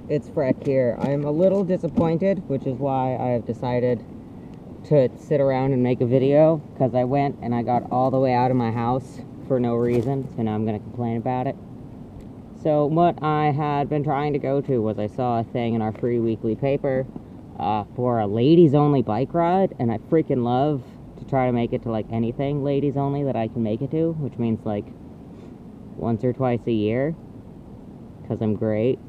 it's Freck here. I'm a little disappointed, which is why I have decided to sit around and make a video, because I went and I got all the way out of my house for no reason, so now I'm going to complain about it. So what I had been trying to go to was I saw a thing in our free weekly paper for a ladies-only bike ride, and I freaking love to try to make it to, like, anything ladies-only that I can make it to, which means, like, once or twice a year, because I'm great.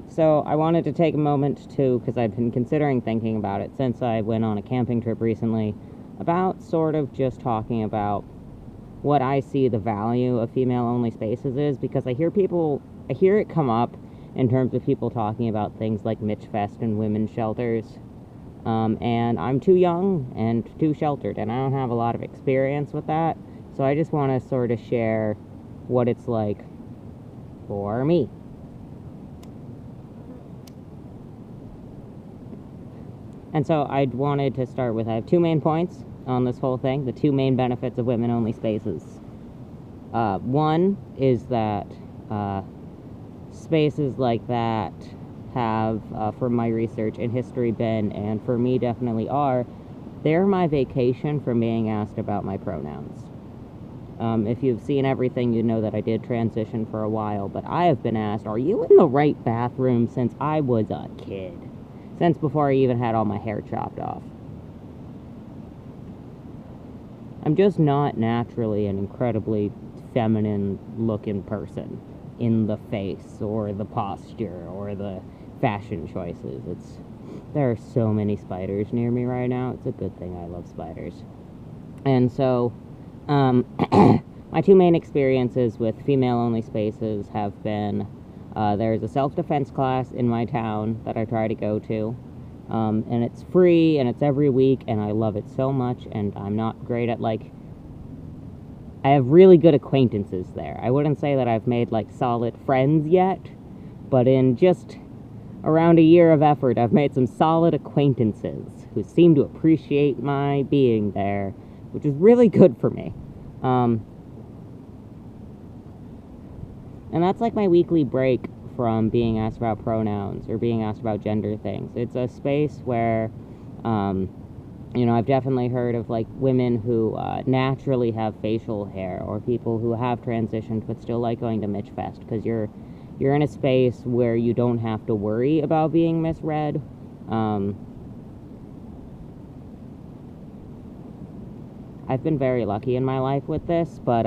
So I wanted to take a moment to, because I've been considering thinking about it since I went on a camping trip recently, about sort of just talking about what I see the value of female-only spaces is, because I hear it come up in terms of people talking about things like Mitch Fest and women's shelters, and I'm too young and too sheltered, and I don't have a lot of experience with that, so I just want to sort of share what it's like for me. And so I wanted to start with, I have two main points on this whole thing, the two main benefits of women-only spaces. One is that spaces like that have, from my research in history, been, and for me definitely are, they're my vacation from being asked about my pronouns. If you've seen everything, you know that I did transition for a while, but I have been asked, are you in the right bathroom, since I was a kid? Since before I even had all my hair chopped off. I'm just not naturally an incredibly feminine-looking person in the face, or the posture, or the fashion choices. There are so many spiders near me right now. It's a good thing I love spiders. And so, my two main experiences with female-only spaces have been, there's a self-defense class in my town that I try to go to, and it's free, and it's every week, and I love it so much, and I'm not great at, like, I have really good acquaintances there. I wouldn't say that I've made, like, solid friends yet, but in just around a year of effort, I've made some solid acquaintances who seem to appreciate my being there, which is really good for me. And that's like my weekly break from being asked about pronouns or being asked about gender things. It's a space where, I've definitely heard of, like, women who naturally have facial hair, or people who have transitioned but still like going to Mitch Fest, because you're in a space where you don't have to worry about being misread. I've been very lucky in my life with this, but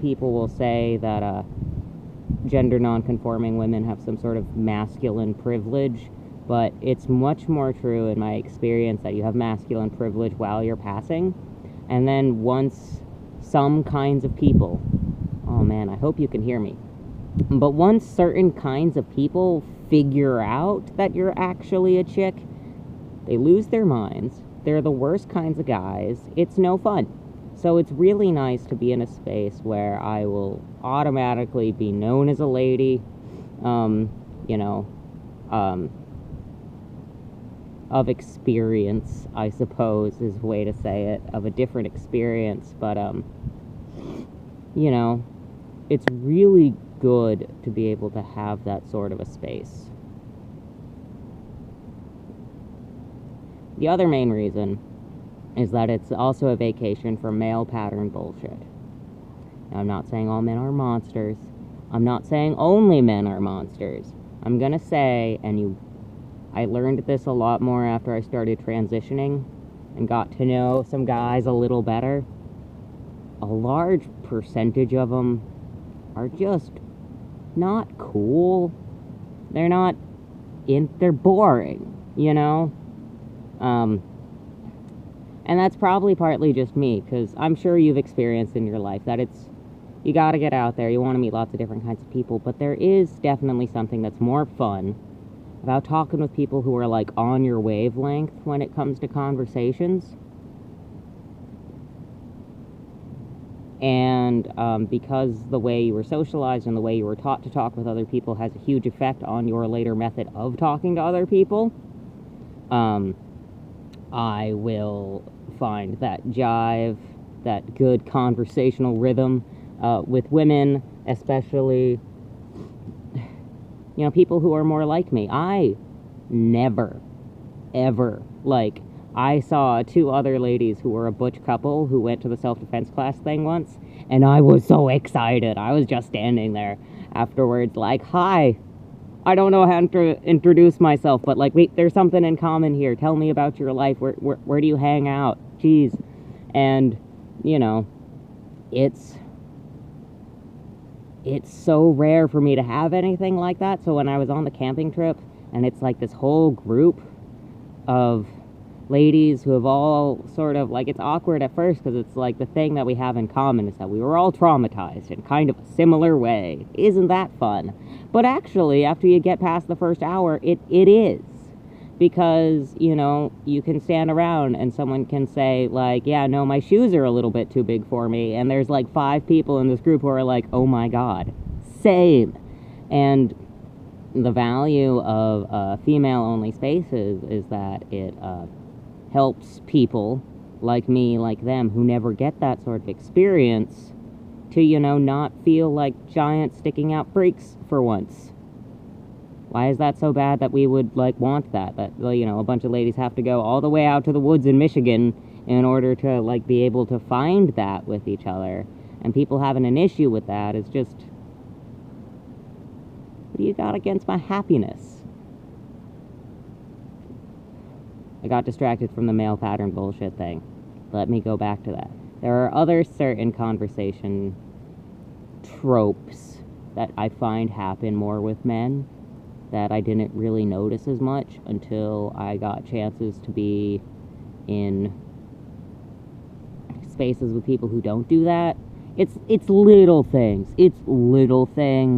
people will say that gender non-conforming women have some sort of masculine privilege, but it's much more true in my experience that you have masculine privilege while you're passing, and then once some kinds of people, oh man, I hope you can hear me, but once certain kinds of people figure out that you're actually a chick, they lose their minds, they're the worst kinds of guys, it's no fun. So it's really nice to be in a space where I will automatically be known as a lady, of experience, I suppose, is a way to say it, of a different experience, but, it's really good to be able to have that sort of a space. The other main reason is that it's also a vacation from male pattern bullshit. Now, I'm not saying all men are monsters. I'm not saying only men are monsters. I'm gonna say, I learned this a lot more after I started transitioning and got to know some guys a little better. A large percentage of them are just not cool. They're boring, And that's probably partly just me, because I'm sure you've experienced in your life that you gotta get out there, you want to meet lots of different kinds of people, but there is definitely something that's more fun about talking with people who are, like, on your wavelength when it comes to conversations. And because the way you were socialized and the way you were taught to talk with other people has a huge effect on your later method of talking to other people, I will find that jive, that good conversational rhythm with women, especially You know, people who are more like me. I never, ever, like, I saw two other ladies who were a butch couple who went to the self-defense class thing once, and I was so excited. I was just standing there afterwards like, hi, I don't know how to introduce myself, but like, wait, there's something in common here. Tell me about your life. Where do you hang out? Jeez. And, you know, it's so rare for me to have anything like that. So when I was on the camping trip, and it's like this whole group of ladies who have all sort of, like, it's awkward at first because it's like the thing that we have in common is that we were all traumatized in kind of a similar way. Isn't that fun? But actually, after you get past the first hour, it is. Because, you know, you can stand around and someone can say, like, yeah, no, my shoes are a little bit too big for me. And there's like 5 people in this group who are like, oh my God, same. And the value of female-only spaces is that it helps people like me, like them, who never get that sort of experience to, you know, not feel like giant sticking out freaks for once. Why is that so bad that we would, like, want that? That, you know, a bunch of ladies have to go all the way out to the woods in Michigan in order to, like, be able to find that with each other. And people having an issue with that is just, what do you got against my happiness? I got distracted from the male pattern bullshit thing. Let me go back to that. There are other certain conversation tropes that I find happen more with men that I didn't really notice as much until I got chances to be in spaces with people who don't do that. It's little things. It's little things